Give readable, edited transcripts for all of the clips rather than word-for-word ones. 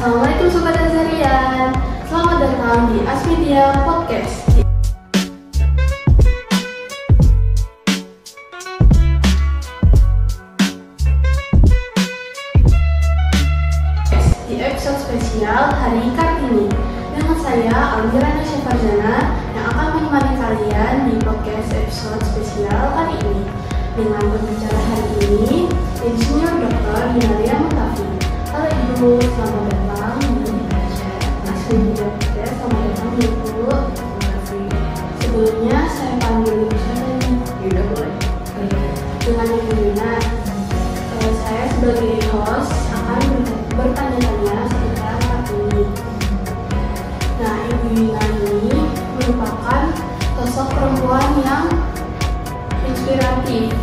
Assalamualaikum Sobat Azarian. Selamat datang di Asmedia Podcast. Di episode spesial hari Kartini, dengan saya Almirana Syafarzana yang akan menemani kalian di podcast episode spesial hari ini. Dengan pembicara hari ini, Insinyur Dr. Dinaria Mutafi. Halo Ibu, selamat datang di Asmedia Podcast. Selamat datang Ibu. Terima kasih. Sebelumnya saya panggil Ibu siapa nih? Udah boleh. Dengan Ibu Yuna. Saya sebagai host akan bertanya-tanya seputar Kartini. Nah, Ibu Yuna ini merupakan sosok perempuan yang inspiratif.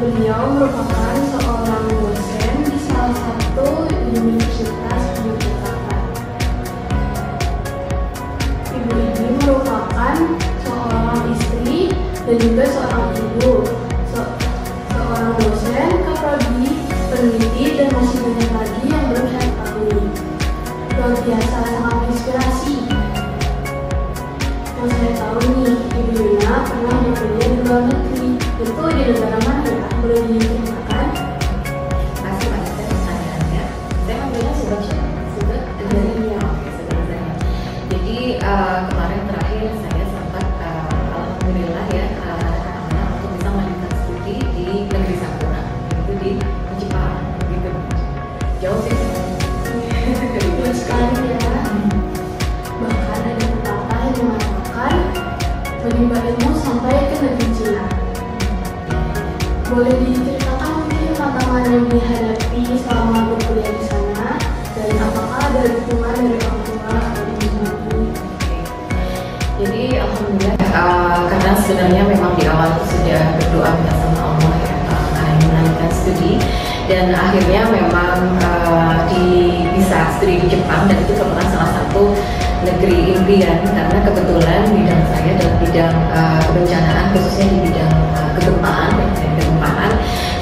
Beliau merupakan seorang dosen di salah satu universitas di Yogyakarta. Ibu ini merupakan seorang istri dan juga seorang ibu, seorang dosen, kaprodi, peneliti, dan masih banyak lagi yang belum saya ketahui. Luar biasa, sangat inspirasi. Yang saya tahu nih, Ibu Yuna pernah bekerja di luar negeri. Itu di negara mana ya? Boleh diceritakan? Masih pada pertanyaannya. Saya manggilnya Sobat siapa? Sobat Azarian. Oke, Sobat Azarian. Jadi kemarin terakhir saya sempat alhamdulillah ya untuk bisa melanjutkan studi di negeri Sakura, itu di Jepang, gitu. Jauh sih. Betul sekali ya. Bahkan ada pepatah yang mengatakan menimba ilmu sampai ke negeri Cina. Boleh diceritakan mungkin tantangan yang dihadapi selama berkuliah di sana dan apakah ada dukungan dari orang tua atau ibu sendiri? Jadi alhamdulillah karena sebenarnya memang di awal itu sudah berdoa minta sama Allah ya karena melanjutkan studi dan akhirnya memang bisa studi di Jepang dan itu merupakan salah satu negeri impian karena kebetulan bidang saya adalah bidang kebencanaan khususnya di bidang kegempaan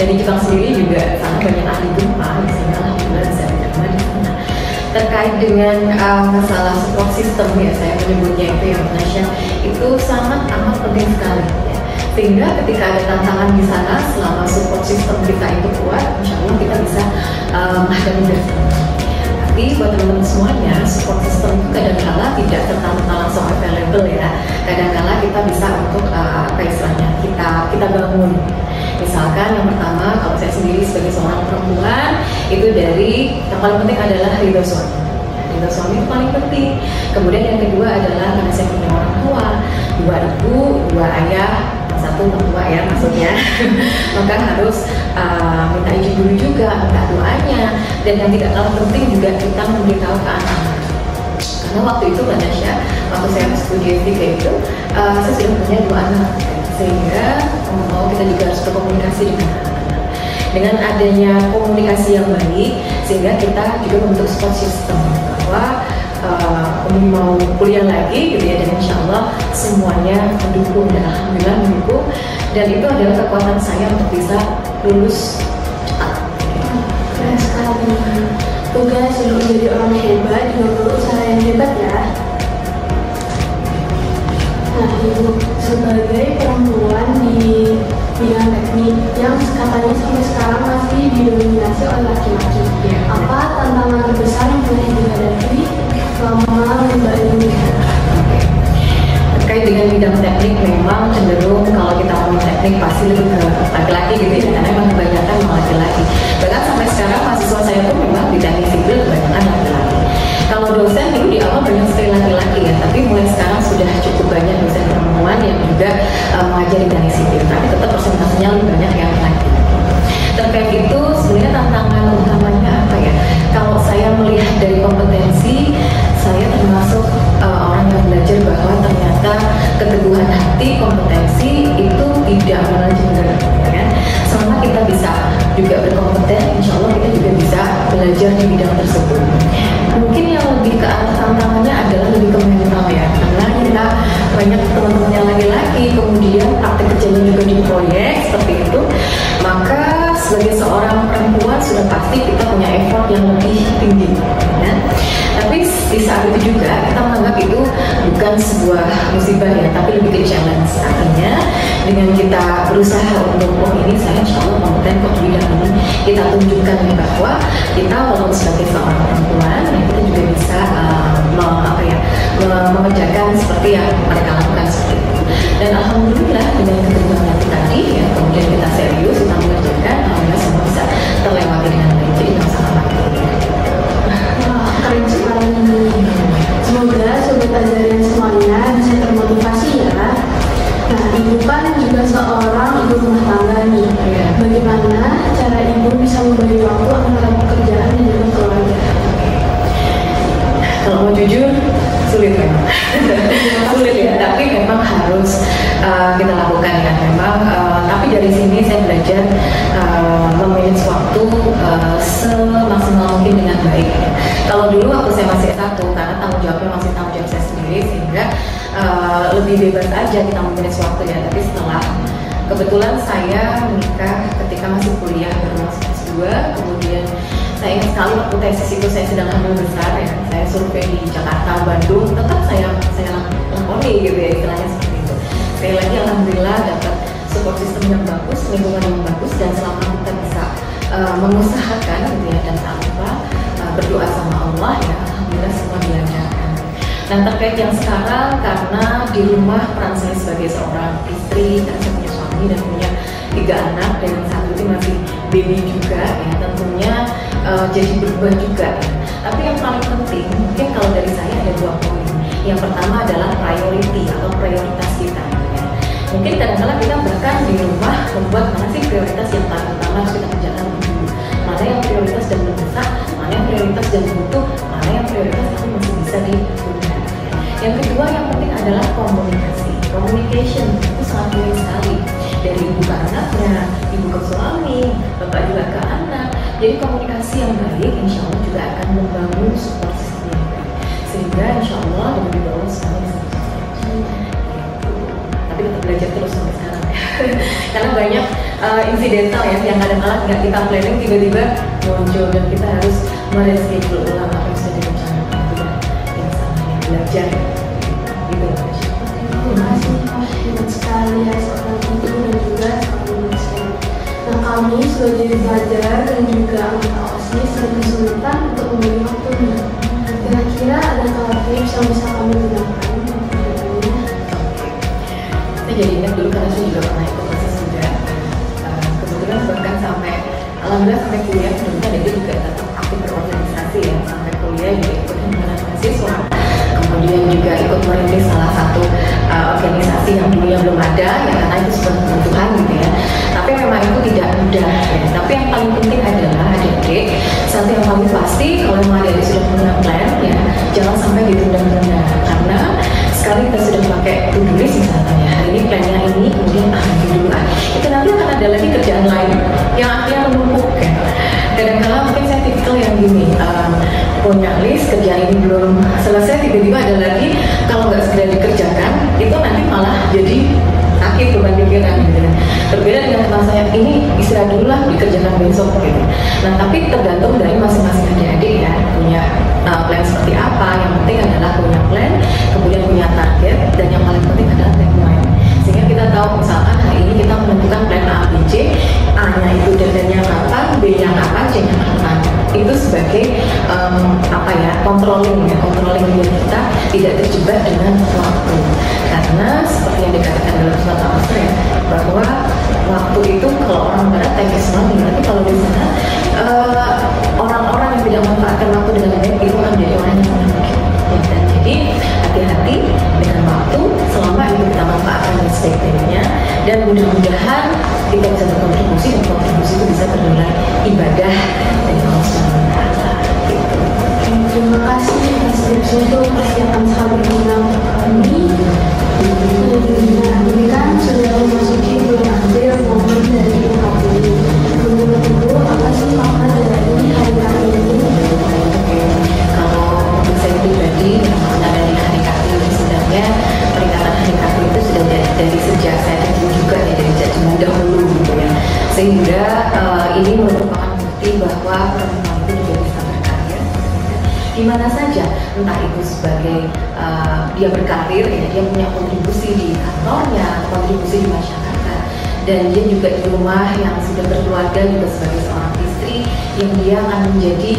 dan di Jepang sendiri juga sangat banyak ahli gempa sehingga alhamdulillah bisa diterima di sana. Terkait dengan masalah support system ya saya menyebutnya itu yang Indonesia itu sangat amat penting sekali ya. Sehingga ketika ada tantangan di sana selama support system kita itu kuat insya Allah kita bisa menghadapi bersama. Tapi buat teman-teman semuanya support system itu kadang-kala tidak serta-merta langsung available ya. Kadang-kala kita bisa untuk apa istilahnya kita bangun. Misalkan yang pertama, kalau saya sendiri sebagai seorang perempuan itu dari yang paling penting adalah ridho suami. Ridho suami itu paling penting. Kemudian yang kedua adalah karena saya punya orang tua, 2 ibu, 2 ayah, 1 mertua ya maksudnya. Maka harus minta izin dulu juga, minta doanya. Dan yang tidak kalah penting juga kita memberitahu ke anak-anak. Karena waktu itu Mbak Nasya, waktu saya studi S3 itu, saya sudah punya 2 anak. Sehingga kita juga harus berkomunikasi dengan anak-anak. Dengan adanya komunikasi yang baik, sehingga kita juga membentuk support system bahwa mau kuliah lagi gitu ya, dan insya Allah semuanya mendukung dan alhamdulillah mendukung, dan itu adalah kekuatan saya untuk bisa lulus cepat. Keren sekali. Tugas untuk menjadi orang hebat juga perlu usaha yang hebat ya. Nah, Ibu sebagai perempuan di bidang teknik yang katanya sampai sekarang masih didominasi oleh laki-laki, apa tantangan terbesar yang pernah Ibu hadapi selama menimba ilmu? Terkait dengan bidang teknik memang cenderung kalau kita ngomong teknik pasti lebih ke laki-laki gitu ya, karena memang kebanyakan laki-laki. Bahkan sampai sekarang mahasiswa saya pun memang di teknik sipil kebanyakan laki-laki. Kalau dosen dulu di awal banyak sekali laki-laki ya, tapi mulai sekarang sudah cukup banyak dosen perempuan yang juga mengajar di teknik sipil, tapi tetap persentasenya lebih banyak yang laki-laki. Terkait itu sebenarnya tantangan utamanya apa ya? Kalau saya melihat dari kompetensi, saya termasuk orang yang belajar bahwa ternyata keteguhan hati, kompetensi itu tidak menjengkel, ya kan? Selama kita bisa juga berkompeten, insya Allah kita juga bisa belajar di bidang tersebut. Mungkin yang lebih ke arah tantangannya adalah lebih ke mental ya, karena kita banyak teman-teman yang laki-laki, kemudian praktek kerjanya juga di proyek seperti itu, maka sebagai seorang perempuan sudah pasti kita punya effort yang lebih di saat itu juga kita menganggap itu bukan sebuah musibah ya, tapi lebih ke challenge. Artinya dengan kita berusaha untuk ini saya insya Allah kompeten kok di bidang ini, kita tunjukkan bahwa kita walaupun sebagai seorang perempuan ya, kita juga bisa mengerjakan seperti yang mereka lakukan seperti itu. Dan alhamdulillah dengan keterlibatan tadi ya, kemudian kita serius kita mengerjakan, alhamdulillah semua bisa terlewati dengan baik. Jadi nggak usah khawatir. Wah, keren sekali. Semoga sobat Azarian semuanya bisa termotivasi ya. Nah, ibu kan juga seorang ibu rumah tangga nih. Bagaimana cara ibu bisa membagi waktu antara pekerjaan dan juga keluarga? Kalau mau jujur, sulit memang. Sulit ya, tapi memang harus kita lakukan ya. Memang, tapi dari sini saya belajar memanage waktu semaksimal mungkin dengan baik. Ya. Kalau dulu waktu saya masih S1, karena tanggung jawabnya masih tanggung jawab saya sendiri, sehingga lebih bebas aja kita memanage waktu ya. Tapi setelah kebetulan saya menikah ketika masih kuliah baru masuk S2, kemudian saya ingat sekali waktu tesis itu saya sedang hamil besar ya, saya survei di Jakarta, Bandung, tetap saya lakoni gitu ya, istilahnya seperti itu. Sekali lagi alhamdulillah dapat support system yang bagus, lingkungan yang bagus, dan selama kita bisa mengusahakan gitu ya, dan tak lupa berdoa sama Allah ya, alhamdulillah semua dilancarkan. Nah terkait yang sekarang, karena di rumah peran saya sebagai seorang istri, karena saya punya suami dan punya 3 anak, dan yang satu itu masih baby juga ya, tentunya jadi berubah juga ya. Tapi yang paling penting mungkin kalau dari saya ada 2 poin. Yang pertama adalah priority atau prioritas kita ya. Mungkin kadang-kadang kita bahkan di rumah membuat mana sih prioritas yang paling utama harus kita kerjakan dulu, mana yang prioritas dan mendesak, mana yang prioritas dan butuh, mana yang prioritas tapi masih bisa ditunda. Yang kedua yang penting adalah komunikasi. Communication itu sangat penting sekali, dari ibu ke anaknya, ibu ke suami, bapak juga ke anak. Jadi komunikasi yang baik insya Allah juga akan membangun support system yang baik, sehingga insya Allah lebih bawah semuanya bisa tapi tetap belajar terus sampai sekarang ya. Karena banyak insidental ya, yang kadang-kadang nggak kita planning tiba-tiba muncul, dan kita harus mereschedule ulang apa yang sudah direncanakan. Itu dan yang sama yang belajar gitu. Terima kasih banyak sekali ya seorang ibu dan juga seorang manusia. Nah, kami sebagai pelajar dan juga anggota OSIS sering kesulitan untuk membagi waktunya. Kira-kira ada tips yang bisa kami gunakan? Saya jadi ingat dulu karena saya juga pernah ikut OSIS juga. Kebetulan bahkan sampai alhamdulillah sampai kuliah sebelumnya ada juga tetap aktif berorganisasi ya, sampai kuliah juga ikut himpunan mahasiswa. Kemudian juga ikut merintis salah satu organisasi yang dulunya belum ada ya, karena itu sebuah kebutuhan gitu ya. Tapi memang itu tidak mudah ya. Tapi yang paling penting adalah adik-adik, satu yang paling pasti kalau memang adik-adik sudah punya plan ya, jangan sampai ditunda-tunda. Karena sekali kita sudah pakai to-do list misalnya ya, hari ini plannya ini, kemudian nanti dulu itu nanti akan ada lagi kerjaan lain yang akhirnya menumpuk ya. Kadang-kadang mungkin saya tipikal yang gini, punya list kerjaan ini belum selesai, tiba-tiba ada lagi, kalau nggak segera dikerjakan itu nanti malah jadi sakit beban pikiran gitu kan. Berbeda dengan teman saya, ini istirahat dulu lah, dikerjakan besok gitu. Nah tapi tergantung dari masing-masing adik-adik ya, punya plan seperti apa. Yang penting adalah punya plan, kemudian punya target, dan yang paling penting adalah timeline. Sehingga kita tahu misalkan hari ini kita menentukan plan A, B, C, A-nya itu deadline-nya kapan, B-nya kapan, C-nya kapan. Itu sebagai controlling biar kita tidak terjebak dengan waktu. Karena seperti yang dikatakan dalam surat Al-Asr ya, bahwa waktu itu kalau orang barat time is money, tapi kalau di sana orang-orang yang tidak memanfaatkan waktu dengan baik itu akan menjadi orang yang menangis. Dan jadi hati-hati dengan waktu selama itu kita manfaatkan dengan sebaik-baiknya, dan mudah-mudahan kita bisa berkontribusi, dan kontribusi itu bisa bernilai ibadah dari Allah Subhanahu wa Ta'ala. Terima kasih atas tips untuk persiapan sahabat berguna untuk kami. Demikian sudah memasuki bulan akhir momen dari UKT. Menurut Ibu, apa sih makna dari hari Kartini ini? Kalau untuk saya pribadi, makna dari hari Kartini ini sebenarnya peringatan hari Kartini itu sudah dari sejak saya kecil juga ya, dari sejak zaman dahulu gitu ya. Sehingga ini merupakan bukti bahwa perempuan itu juga bisa berkarya. Di di mana saja, entah itu sebagai dia berkarir, ya, dia punya kontribusi di kantornya, kontribusi di masyarakat, dan dia juga di rumah yang sudah berkeluarga juga sebagai seorang istri yang dia akan menjadi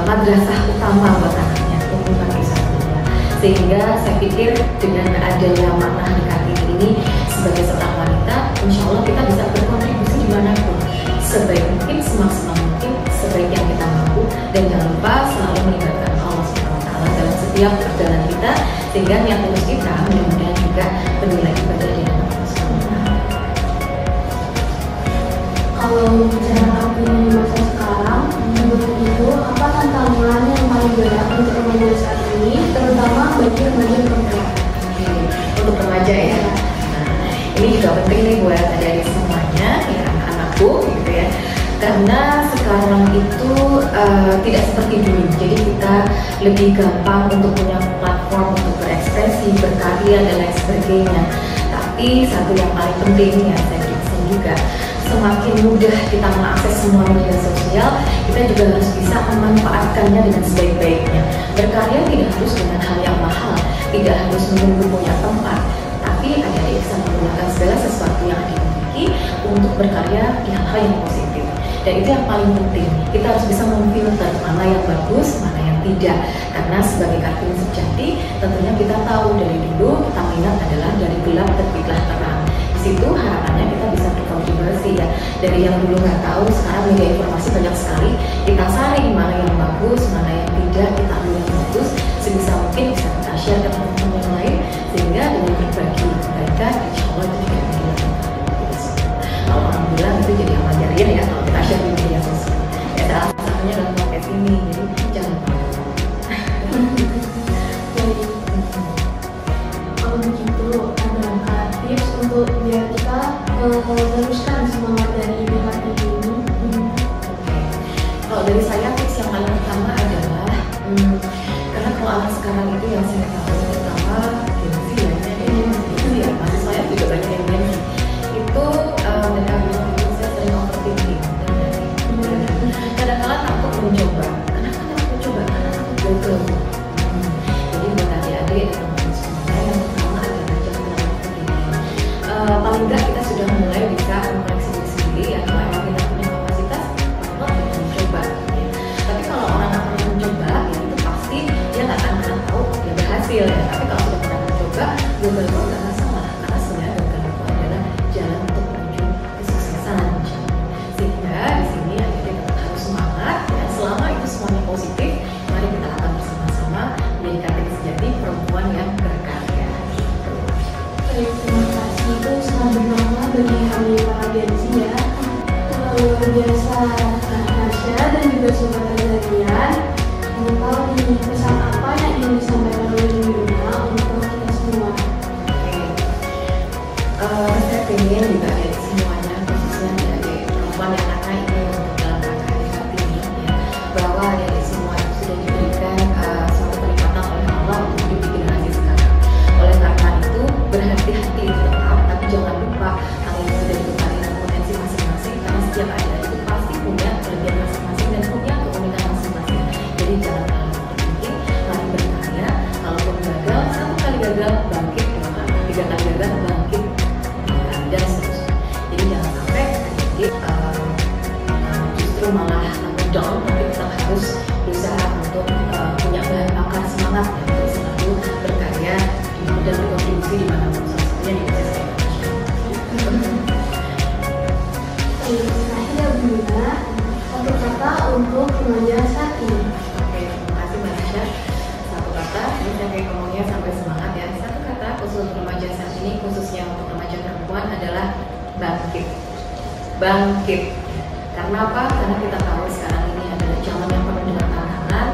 madrasah utama buat anaknya, lingkungan wisatanya. Sehingga saya pikir dengan adanya makna hari Kartini ini sebagai seorang wanita, insya Allah kita bisa berkontribusi dimanapun, sebaik mungkin, semaksimal mungkin, sebaik yang kita mampu, dan jangan lupa selalu melibatkan Allah SWT dalam setiap perjalanan kita, sehingga niat tulus kita mudah-mudahan juga bernilai ibadah di dalam Allah SWT. Kalau bicara Kartini di masa sekarang, menurut itu apa tantangan yang paling berat untuk remaja saat ini, terutama bagi remaja perempuan? Untuk remaja ya. Nah, ini juga penting nih buat adik-adik semuanya, ya anak-anakku gitu ya. Karena sekarang itu tidak seperti dulu. Jadi kita lebih gampang untuk punya platform untuk berekspresi, berkarya dan lain sebagainya. Tapi satu yang paling penting ya saya pikir juga, semakin mudah kita mengakses semua media sosial, kita juga harus bisa memanfaatkannya dengan sebaik-baiknya. Berkarya tidak harus dengan hal yang mahal, tidak harus menunggu punya tempat, tapi adik-adik bisa menggunakan segala sesuatu yang dimiliki untuk berkarya di hal-hal yang positif. Dan itu yang paling penting, kita harus bisa memfilter mana yang bagus, mana yang tidak. Karena sebagai Kartini sejati, tentunya kita tahu dari dulu kita minat adalah dari gelap terbitlah terang. Di situ harapannya kita bisa berkontribusi ya. Dari yang dulu nggak tahu, sekarang media informasi banyak sekali. Kita saring mana yang bagus, mana yang tidak, kita ambil yang bagus. Sebisa mungkin bisa kita share ke teman-teman yang lain, sehingga dengan berbagi mereka, insya Allah itu tidak menghilangkan. Alhamdulillah itu jadi amal jariah ya kalau kita share di media sosial. Ya salah satunya dalam podcast ini, jadi jangan lupa. Kalau begitu, ada tips untuk biar kita meneruskan semangat dari Kartini ini? Kalau dari saya tips yang paling pertama adalah karena kalau anak sekarang itu yang saya tahu pertama gengsi ya, maksud saya juga banyak yang gengsi. Itu mereka bilang itu saya sering overthinking. Kadang-kadang takut mencoba. Kenapa takut mencoba? Karena takut gagal. Jadi buat adik-adik dan teman-teman semuanya, yang pertama adalah jangan overthinking. Paling enggak kita sudah mulai bisa mengoreksi diri sendiri ya. Kalau emang kita punya kapasitas, kita mencoba. Ya. Tapi kalau orang nggak pernah mencoba, ya itu pasti dia nggak akan pernah tahu dia berhasil ya. Tapi kalau sudah pernah mencoba, gagal itu nggak masalah. Karena sebenarnya gagal itu adalah jalan untuk menuju kesuksesan. Sehingga di sini akhirnya tetap harus semangat. Ya. Selama itu semuanya positif, mari kita akan bersama-sama menjadi Kartini sejati, perempuan yang berkarya. Terima kasih, itu sangat bermanfaat bagi kami para Genzi ya. Luar biasa Nasya dan juga sobat kalian. Mau tahu nih pesan apa yang ingin disampaikan oleh Yuna untuk kita semua? Saya ingin juga dari semuanya, khususnya dari perempuan yang akan ini untuk dalam rangka hari Kartini ya, bahwa dari semua itu sudah diberikan suatu kenikmatan oleh Allah untuk hidup di generasi sekarang. Oleh karena itu berhati-hati tetap, tapi jangan lupa hal ini sudah dibekali dengan potensi masing-masing, karena setiap ada itu pasti punya kelebihan masing-masing dan punya keunikan masing-masing. Jadi jangan terlalu overthinking, mari berkarya. Kalaupun gagal, satu kali gagal bangkit, tiga kali gagal bangkit, dan seterusnya. Jadi jangan sampai justru malah down, tapi kita harus berusaha untuk punya bahan bakar semangat ya, untuk selalu berkarya dan berkontribusi di mana pun, salah satunya di bisnis kita. Terakhir ya Bu Yuna, satu kata untuk remaja saat ini. Oke, terima kasih Mbak Nasya. Satu kata, ini saya kayak ngomongnya sampai semangat ya. Satu kata khusus untuk remaja saat ini, khususnya untuk remaja perempuan adalah bangkit. Bangkit. Karena apa? Karena kita tahu sekarang ini adalah zaman yang penuh dengan tantangan,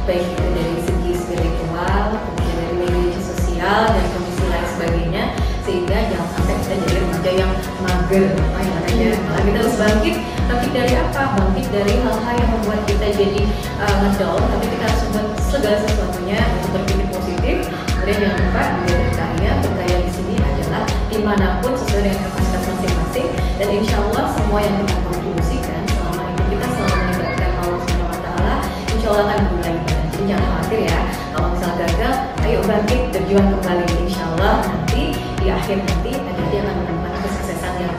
baik itu dari segi spiritual, kemudian dari media sosial dan kondisi lain sebagainya, sehingga jangan sampai kita jadi remaja yang mager, malah kita harus bangkit. Bangkit dari apa? Bangkit dari hal-hal yang membuat kita jadi ngedown, tapi kita harus membuat segala sesuatunya untuk berpikir positif. Kemudian jangan lupa menjadi berkarya. Berkarya di sini adalah dimanapun sesuai dengan kapasitas masing-masing, dan insya Allah semua yang kita kontribusikan selama itu kita selalu melibatkan Allah SWT, insya Allah akan bernilai. Jadi jangan khawatir ya. Kalau misalnya gagal, ayo bangkit, berjuang kembali. Insya Allah nanti di akhir nanti dia akan menemukan kesuksesan yang